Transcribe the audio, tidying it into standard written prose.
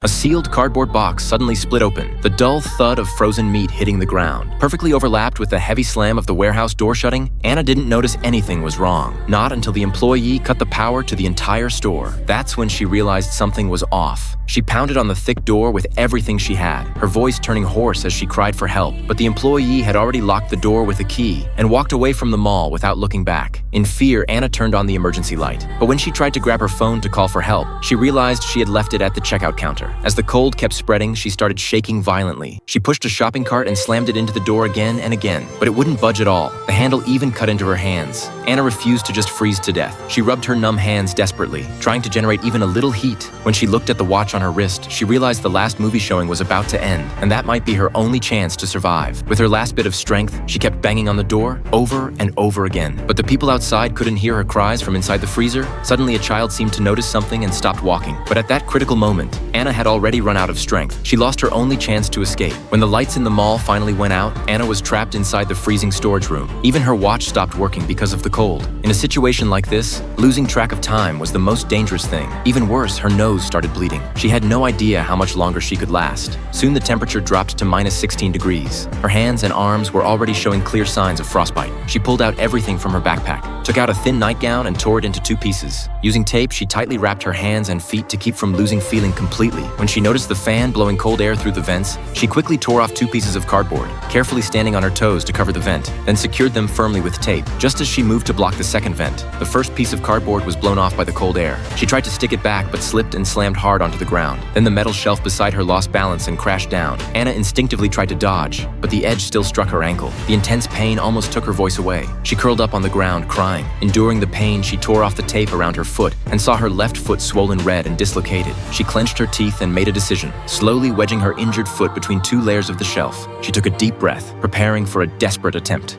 A sealed cardboard box suddenly split open, the dull thud of frozen meat hitting the ground. Perfectly overlapped with the heavy slam of the warehouse door shutting, Anna didn't notice anything was wrong. Not until the employee cut the power to the entire store. That's when she realized something was off. She pounded on the thick door with everything she had, her voice turning hoarse as she cried for help. But the employee had already locked the door with a key and walked away from the mall without looking back. In fear, Anna turned on the emergency light. But when she tried to grab her phone to call for help, she realized she had left it at the checkout counter. As the cold kept spreading, she started shaking violently. She pushed a shopping cart and slammed it into the door again and again, but it wouldn't budge at all. The handle even cut into her hands. Anna refused to just freeze to death. She rubbed her numb hands desperately, trying to generate even a little heat. When she looked at the watch on her wrist, she realized the last movie showing was about to end, and that might be her only chance to survive. With her last bit of strength, she kept banging on the door over and over again. But the people outside couldn't hear her cries from inside the freezer. Suddenly, a child seemed to notice something and stopped walking. But at that critical moment, Anna had already run out of strength. She lost her only chance to escape. When the lights in the mall finally went out, Anna was trapped inside the freezing storage room. Even her watch stopped working because of the cold. In a situation like this, losing track of time was the most dangerous thing. Even worse, her nose started bleeding. She had no idea how much longer she could last. Soon the temperature dropped to -16 degrees. Her hands and arms were already showing clear signs of frostbite. She pulled out everything from her backpack, took out a thin nightgown and tore it into 2 pieces. Using tape, she tightly wrapped her hands and feet to keep from losing feeling completely. When she noticed the fan blowing cold air through the vents, she quickly tore off 2 pieces of cardboard, carefully standing on her toes to cover the vent, then secured them firmly with tape. Just as she moved to block the second vent, the first piece of cardboard was blown off by the cold air. She tried to stick it back but slipped and slammed hard onto the ground. Then the metal shelf beside her lost balance and crashed down. Anna instinctively tried to dodge, but the edge still struck her ankle. The intense pain almost took her voice away. She curled up on the ground, crying. Enduring the pain, she tore off the tape around her foot and saw her left foot swollen red and dislocated. She clenched her teeth and made a decision, slowly wedging her injured foot between 2 layers of the shelf. She took a deep breath, preparing for a desperate attempt.